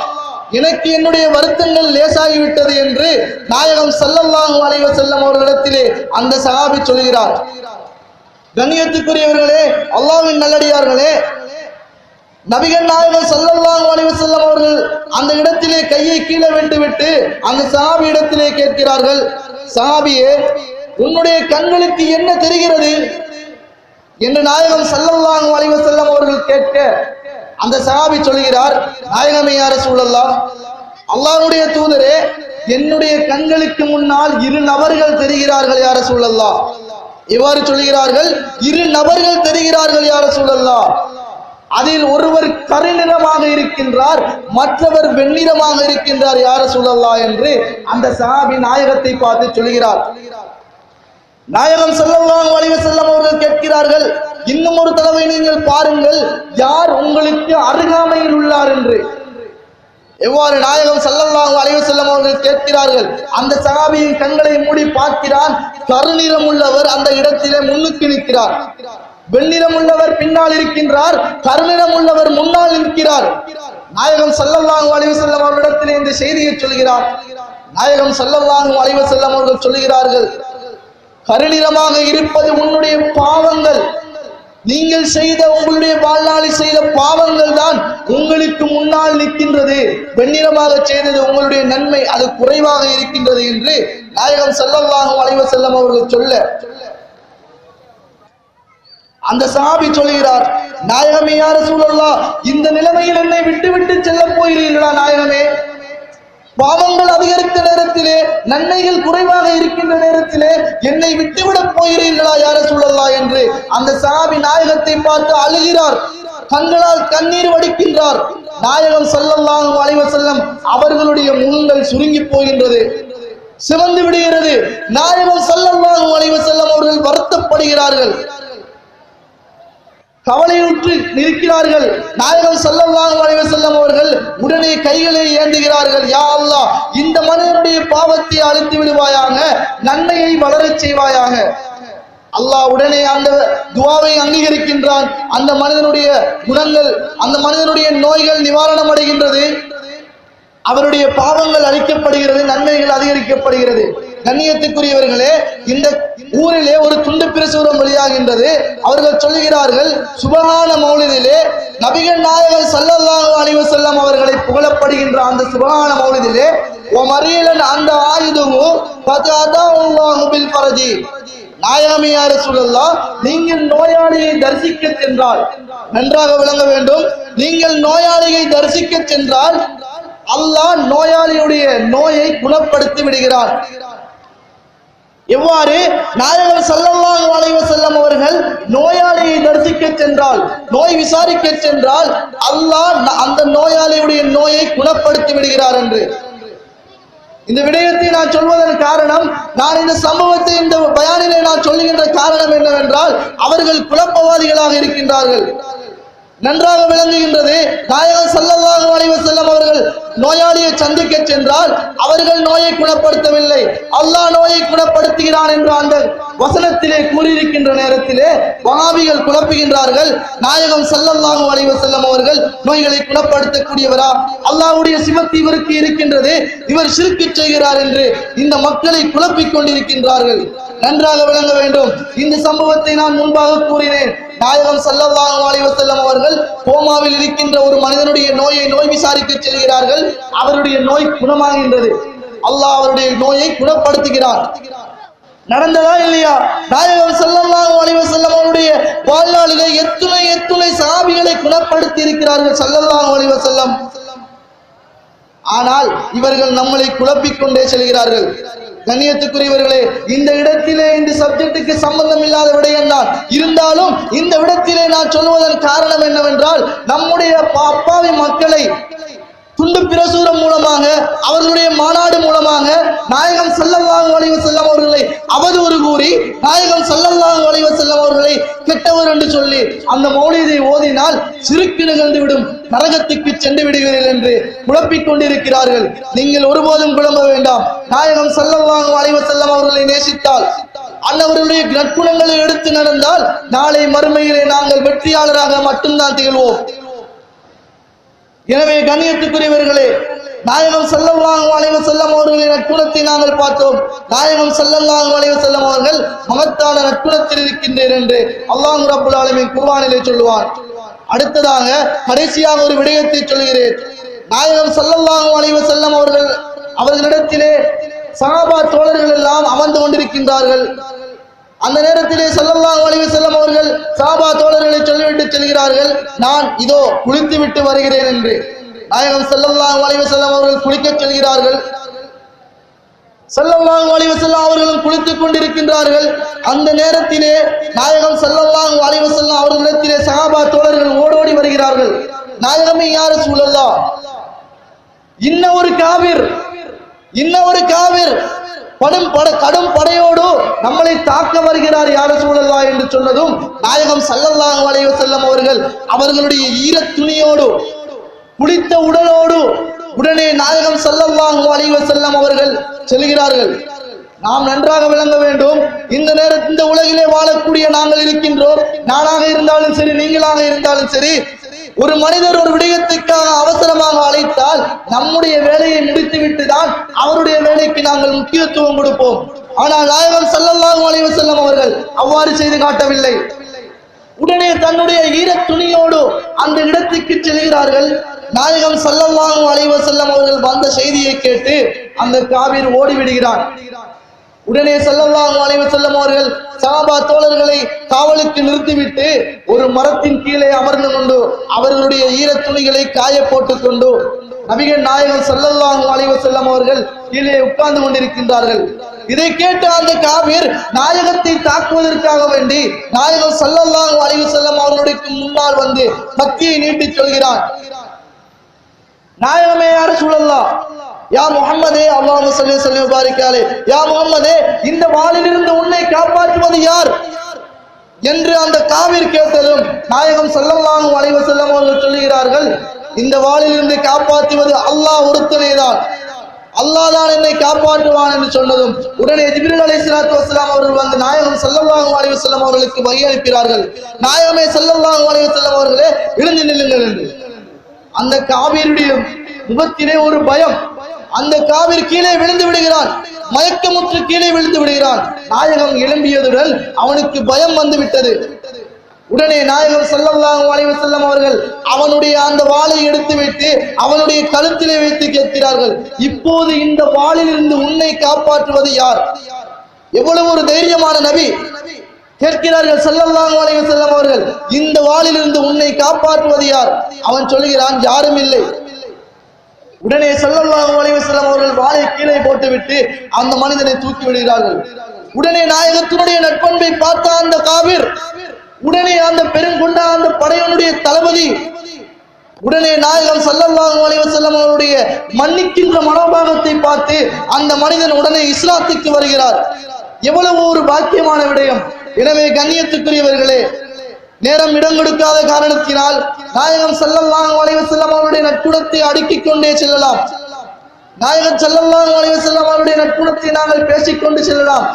எனக்கு என்னுடைய வருத்தங்கள் லேசாகிவிட்டது என்று நாயகம் ஸல்லல்லாஹு அலைஹி வஸல்லம் அவர்களிடத்திலே அந்த சஹாபி சொல்கிறார். கண்ணியத்துக்குரியவர்களே, அல்லாஹ்வின் நல்லடியார்களே, நபிகள் நாயகம் ஸல்லல்லாஹு அலைஹி வஸல்லம் அவர்கள் அந்த இடத்திலே கையை கீழே விட்டுவிட்டு அந்த சஹாபி இடத்திலே கேட்கிறார்கள், சஹாபியே, உன்னுடைய கண்களுக்கு என்ன தெரிகிறது என்று நாயகம் ஸல்லல்லாஹு அலைஹி வஸல்லம் அவர்கள் கேட்க அந்த சஹாபி சொல்கிறார், நாயகமே யா ரசூலல்லாஹ், அல்லாஹ்வுடைய தூதரே, என்னுடைய கண்களுக்கு முன்னால் 2 நபர்கள் தெரிகிறார்கள் யா ரசூலல்லாஹ். இவ்வாறு சொல்கிறார்கள், 2 நபர்கள் தெரிகிறார்கள் யா ரசூலல்லாஹ். அதில் ஒருவர் கருநிறமாக இருக்கின்றார், மற்றவர் வெண்ணிறமாக இருக்கின்றார், யார ரசூலல்லாஹ் என்று அந்த சஹாபி நாயகத்தை பார்த்து சொல்கிறார். நாயகம் ஸல்லல்லாஹு அலைஹி வஸல்லம் அவர்கள் கேட்கிறார்கள், இன்னும் ஒரு தடவை நீங்கள் பாருங்கள், யார் உங்களுக்கு அருகாமையில் உள்ளார் என்று. எவ்வாறு நாயகம் ஸல்லல்லாஹு அலைஹி வஸல்லம் அவர்கள் கேட்கிறார்கள், அந்த சஹாபியின் கண்களை மூடி பார்க்கிறான், கருநிறம் உள்ளவர் அந்த இடத்திலே முன்னுக்கு நிற்கிறார், வெண்ணிறம் உள்ளவர் பின்னால் இருக்கின்றார், கருநிறம் உள்ளவர் முன்னால் நிற்கிறார். நாயகம் ஸல்லல்லாஹு அலைஹி வஸல்லம் அவர்களிடத்திலே இந்த செய்தியை சொல்கிறார். நாயகம் ஸல்லல்லாஹு அலைஹி வஸல்லம் அவர்கள் சொல்கிறார்கள், கருநிறமாக இருப்பது உன்னுடைய பாவங்கள், நீங்கள் செய்த உங்களுடைய வாழ்நாளில் செய்த பாவங்கள் தான் உங்களுக்கு முன்னால் நிற்கின்றது, வெண்ணிறமாக செய்தது உங்களுடைய நன்மை அது குறைவாக இருக்கின்றது என்று நாயகம் ஸல்லல்லாஹு அலைஹி வஸல்லம் அவர்கள் சொல்ல, அந்த சஹாபி சொல்கிறார், நாயகமே யா ரசூலல்லாஹ், இந்த நிலைமையில் என்னை விட்டு செல்ல போகிறீர்களா நாயகமே? பாவங்கள் அதிகரித்த நேரத்திலே, நன்மைகள் குறைவாக இருக்கின்ற நேரத்திலே என்னை விட்டுவிடப் போகிறீர்களா யா ரசூலல்லாஹ் என்று அந்த சஹாபி நாயகத்தை பார்த்து அழுகிறார், கண்களால் கண்ணீர் வடிக்கின்றார். நாயகம் ஸல்லல்லாஹு அலைஹி வஸல்லம் அவர்களுடைய முகங்கள் சுருங்கி போகின்றது, சிவந்து விடுகிறது. நாயகம் ஸல்லல்லாஹு அலைஹி வஸல்லம் அவர்கள் வருத்தப்படுகிறார்கள், கவலையுற்று நிற்கிறார்கள். நாயகம் ஸல்லல்லாஹு அலைஹி வஸல்லம் அவர்கள் உடனே கைகளை ஏந்துகிறார்கள், யா அல்லாஹ், இந்த மனிதனுடைய பாவத்தை அழித்து விடுவாயாக, நன்மையை வளரச் செய்வாயாக. அல்லாஹ் உடனே அந்த துஆவை அங்கீகரிக்கின்றான். அந்த மனிதனுடைய குணங்கள், அந்த மனிதனுடைய நோய்கள் நிவாரணம் அடைகின்றது, அவருடைய பாவங்கள் அழிக்கப்படுகிறது, நன்மைகள் அதிகரிக்கப்படுகிறது. கண்ணியத்துக்குரியவர்களே, இந்த ஊரிலே ஒரு துண்டு பிரசுரம் வெளியாகின்றது. அவர்கள் சொல்லுகிறார்கள், சுபஹான மௌலிதிலே நபிகள் நாயகம் ஸல்லல்லாஹு அலைஹி வஸல்லம் அவர்களை புகழப்படுகின்ற அந்த சுபஹான மௌலிதிலே ஓ மரியலன் அந்த ஆயுதமு ஃபதஅல்லாஹு பில் ஃபரஜி, நாயகமே யா ரசூலல்லாஹ், நீங்கள் நோயாளியை தரிசிக்க சென்றால், நன்றாக விளங்க வேண்டும், நீங்கள் நோயாளியை தரிசிக்க சென்றால் அல்லாஹ் நோயாளியுடைய நோயை குணப்படுத்தி விடுகிறார். எவ்வாறு? நாயகம் ஸல்லல்லாஹு அலைஹி வஸல்லம் அவர்கள் நோயாளியை தரிசிக்க சென்றால், நோய் விசாரிக்க சென்றால் அல்லாஹ் அந்த நோயாளியுடைய நோயை குணப்படுத்தி விடுகிறார் என்று. இந்த விடயத்தை நான் சொல்வதன் காரணம், நான் இந்த சம்பவத்தை இந்த பயானிலே நான் சொல்லுகின்ற காரணம் என்னவென்றால், அவர்கள் குழப்பவாதிகளாக இருக்கின்றார்கள். நன்றாக விளங்குகின்றது. நாயகம் ஸல்லல்லாஹு அலைஹி வஸல்லம் அவர்கள் நோயாளியை சந்திக்க சென்றால் அவர்கள் நோயை குணப்படுத்தவில்லை, அல்லாஹ் நோயை குணப்படுத்துகிறான் என்று அந்த வசனத்திலே கூறியிருக்கின்ற நேரத்திலே வஹாபிகள் குழப்புகின்றார்கள். நாயகம் ஸல்லல்லாஹு அலைஹி வஸல்லம் அவர்கள் நோய்களை குணப்படுத்தக்கூடியவரா? அல்லாஹ்வுடைய சிவத்து இவருக்கு இருக்கின்றது, இவர் ஷிர்க் செய்கிறார் என்று இந்த மக்களை குழப்பிக் கொண்டிருக்கின்றார்கள். நன்றாக விளங்க வேண்டும். இந்த சம்பவத்தை நான் முன்பாக கூறினேன். நாயகம் ஸல்லல்லாஹு அலைஹி வஸல்லம் அவர்கள் கோமாவில் இருக்கின்ற ஒரு மனிதனுடைய நோய் விசாரிக்க செல்கிறார்கள். அவருடைய நோய் குணமாகின்றது, அல்லாஹ் அவருடைய நோயை குணப்படுத்துகிறார். நடந்ததா இல்லையா? நாயகம் ஸல்லல்லாஹு அலைஹி வஸல்லம் அவருடைய வாழ்நாளிலே எத்துணை சஹாபிகளை குணப்படுத்தி இருக்கிறார்கள் ஸல்லல்லாஹு அலைஹி வஸல்லம். ஆனால் இவர்கள் நம்மளை குழப்பிக் கொண்டே செல்கிறார்கள். கண்ணியத்துக்குரியவர்களே, இந்த இடத்திலே இந்த சப்ஜெக்டுக்கு சம்பந்தம் இல்லாத விடயம் தான் இருந்தாலும் இந்த இடத்திலே நான் சொல்வதன் காரணம் என்னவென்றால், நம்முடைய அப்பாவி மக்களை துண்டு பிரசுரம் மூலமாக, அவர்களுடைய மாநாடு மூலமாக நாயகம் ஸல்லல்லாஹு அலைஹி வஸல்லம் அவர்களை அவதூறு கூறி, நாயகம் ஸல்லல்லாஹு அலைஹி வஸல்லம் அவர்களை கெட்டவர் என்று சொல்லி அந்த மௌலிதை ஓதினால் சிறுக்கு நிகழ்ந்துவிடும், நரகத்துக்கு சென்று விடுவீர்கள் என்று குழப்பிக் கொண்டிருக்கிறார்கள். நீங்கள் ஒருபோதும் குழம்ப வேண்டாம். நாயகம் ஸல்லல்லாஹு அலைஹி வஸல்லம் அவர்களை நேசித்தால், அன்னவர்களுடைய நற்குணங்களை எடுத்து நடந்தால் நாளை மறுமையிலே நாங்கள் வெற்றியாளராக மட்டும்தான் திகழ்வோம். எனவே கண்ணியத்துக்குரியவர்களே, நாயகம் ஸல்லல்லாஹு அலைஹி வஸல்லம் அவர்களின் நற்குணத்தை நாங்கள் பார்த்தோம். நாயகம் ஸல்லல்லாஹு அலைஹி வஸல்லம் அவர்கள் மகத்தான நற்குணத்தில் இருக்கின்றனர் என்று அல்லாஹ் ரப்பல் ஆலமீன் குர்ஆனிலே சொல்லுவார். அடுத்ததாக கடைசியாக ஒரு விடயத்தை சொல்கிறேன். நாயகம் ஸல்லல்லாஹு அலைஹி வஸல்லம் அவர்களிடத்திலே சஹாபா தோழர்கள் எல்லாம் அமர்ந்து கொண்டிருக்கின்றார்கள். அந்த நேரத்திலே ஸல்லல்லாஹு அலைஹி வஸல்லம் அவர்கள் சஹாபா தோழர்களை சொல்லிவிட்டு செல்கிறார்கள், நான் இதோ குளித்து விட்டு வருகிறேன் என்று. நாயகம் ஸல்லல்லாஹு அலைஹி வஸல்லம் அவர்கள் குளிக்க செல்கிறார்கள். ஸல்லல்லாஹு அலைஹி வஸல்லம் அவர்களும் குளித்துக் கொண்டிருக்கின்றார்கள். அந்த நேரத்திலே நாயகம் ஸல்லல்லாஹு அலைஹி வஸல்லம் அவர்களிடத்திலே சஹாபா தோழர்கள் ஓடோடி வருகிறார்கள். நாயகமே யா ரசூலல்லாஹ், இன்ன ஒரு காவிர் கடும் படையோடு நம்மளை தாக்க வருகிறார் யா ரசூலல்லாஹ் என்று சொன்னதும் நாயகம் ஸல்லல்லாஹு அலைஹி வஸல்லம் அவர்கள் அவர்களுடைய ஈரத் துணியோடு குளித்த உடலோடு உடனே நாயகம் ஸல்லல்லாஹு அலைஹி வஸல்லம் அவர்கள் செல்கிறார்கள். நாம் நன்றாக விளங்க வேண்டும், இந்த உலகிலே வாழக்கூடிய நாங்கள் இருக்கின்றோம். நானாக இருந்தாலும் சரி, நீங்களாக இருந்தாலும் சரி, ஒரு மனிதர் ஒரு விடயத்துக்காக அவசரமாக அழைத்தால் நம்முடைய வேலையை முடித்துவிட்டு தான் அவருடைய வேலைக்கு நாங்கள் முக்கியத்துவம் கொடுப்போம். ஆனால் நாயகம் ஸல்லல்லாஹு அலைஹி வஸல்லம் அவர்கள் அவ்வாறு செய்து காட்டவில்லை. உடனே தன்னுடைய ஈரத் துணியோடு அந்த இடத்துக்கு செல்கிறார்கள். நாயகம் ஸல்லல்லாஹு அலைஹி வஸல்லம் அவர்கள் வந்த செய்தியை கேட்டு அந்த காவிர் ஓடிவிடுகிறார். உடனே ஸல்லல்லாஹு அலைஹி வஸல்லம் அவர்கள் சஹாபா தோழர்களை காவலுக்கு நிறுத்திவிட்டு ஒரு மரத்தின் கீழே அமர்ந்து கொண்டு அவர்களுடைய ஈரத் துணிகளை காய போட்டுக் கொண்டு நபிகள் நாயகம் ஸல்லல்லாஹு அலைஹி வஸல்லம் அவர்கள் கீழே உட்கார்ந்து கொண்டிருக்கின்றார்கள். இதை கேட்டு அந்த காவிர் நாயகத்தை தாக்குவதற்காக வேண்டி நாயகம் ஸல்லல்லாஹு அலைஹி வஸல்லம் அவர்களுடைய முன்னால் வந்து கத்தியை நீட்டி சொல்கிறான். நாயகமே யா ரசூலல்லாஹ், யா முஹம்மதே, அல்லாஹும்ம ஸல்லி வஸல்லிம் வ பாரிக் அலைஹி, யா முஹம்மதே, இந்த வாளிலிருந்து உன்னை காப்பாற்றுவது யார் என்று அந்த காவிர் கேட்டதும் நாயகம் ஸல்லல்லாஹு அலைஹி வஸல்லம் அவர்கள் சொல்கிறார்கள், இந்த வாளிலிருந்து காப்பாற்றுவது அல்லாஹ் ஒருத்தனே தான், அல்லாஹ் தான் என்னை காப்பாற்றுவான் என்று சொன்னதும் உடனே ஜிப்ரீல் அலைஹிஸ்ஸலாத்து வஸ்ஸலாம் அவர்கள் வந்து நாயகம் ஸல்லல்லாஹு அலைஹி வஸல்லம் அவர்களுக்கு வகை அனுப்பினார்கள். நாயகமே ஸல்லல்லாஹு அலைஹி வஸல்லம் அவர்களே, எழுந்து நில்லுங்கள் என்று. அந்த காவிருடைய முகத்திலே ஒரு பயம். அந்த காவிர் கீழே விழுந்து விடுகிறான், மயக்கமுற்று கீழே விழுந்து விடுகிறான். நாயகம் எழும்பியதுடன் அவனுக்கு பயம் வந்து விட்டது. உடனே நாயகம் ஸல்லல்லாஹு அலைஹி வஸல்லம் அவர்கள் அவனுடைய அந்த வாளை எடுத்து வைத்து அவனுடைய கழுத்திலே வைத்து கேட்கிறார்கள், இப்போது இந்த வாளில் இருந்து உன்னை காப்பாற்றுவது யார்? எவ்வளவு ஒரு தைரியமான நபி! கேட்கிறார்கள் ஸல்லல்லாஹு அலைஹி வஸல்லம் அவர்கள், இந்த வாளில் இருந்து உன்னை காப்பாற்றுவது யார்? அவன் சொல்கிறான், யாரும் இல்லை. உடனே ஸல்லல்லாஹு அலைஹி வஸல்லம் அவர்கள் வாளை கீழே போட்டுவிட்டு அந்த மனிதனை தூக்கி விடுகிறார்கள். உடனே நாயகத்தினுடைய நட்பண்பை பார்த்த அந்த காவிர், உடனே அந்த பெருங்கொண்ட அந்த படையனுடைய தளபதி உடனே நாயகம் ஸல்லல்லாஹு அலைஹி வஸல்லம் அவருடைய மன்னிக்கின்ற மனோபாவத்தை பார்த்து அந்த மனிதன் உடனே இஸ்லாத்துக்கு வருகிறார். எவ்வளவு ஒரு பாக்கியமான விடயம்! எனவே கண்ணியத்துக்குரியவர்களே, நேரம் இடம் கொடுக்காத காரணத்தினால் நாயகம் ஸல்லல்லாஹு அலைஹி வஸல்லம் அவருடைய நற்குணத்தை அடுக்கிக் கொண்டே செல்லலாம். நாயகம் ஸல்லல்லாஹு அலைஹி வஸல்லம் அவருடைய நற்குணத்தை நாங்கள் பேசிக்கொண்டு செல்லலாம்.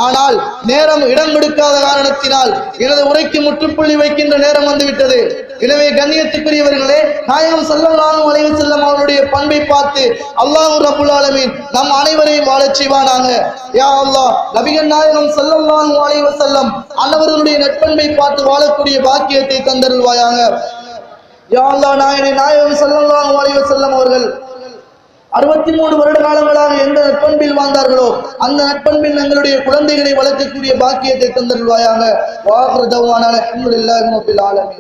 ஆனால் நேரம் இடம் கொடுக்காத காரணத்தினால் எனது உரைக்கு முற்றுப்புள்ளி வைக்கின்ற நேரம் வந்துவிட்டது. எனவே கண்ணியத்துக்குரியவர்களே, நாயகம் ஸல்லல்லாஹு அலைஹி வஸல்லம் அவருடைய பண்பை பார்த்து அல்லாஹ் ரப்புல் ஆலமீன் நம் அனைவரையும் வாழச் செய்வானாக. யா அல்லாஹ், நபிகள் நாயகம் ஸல்லல்லாஹு அலைஹி வஸல்லம் அன்னவர்களுடைய நட்பண்பை பார்த்து வாழக்கூடிய பாக்கியத்தை தந்தருள்வாயாக. யா அல்லாஹ், நாயகம் ஸல்லல்லாஹு அலைஹி வஸல்லம் அவர்கள் 63 வருட காலங்களாக எந்த நட்பண்பில் வாழ்ந்தார்களோ அந்த நட்பண்பில் எங்களுடைய குழந்தைகளை வளர்க்கக்கூடிய பாக்கியத்தை தந்தருள்வாயாக. வாஹிரு தஅவானா அல்ஹம்துலில்லாஹி ரப்பில் ஆலமீன்.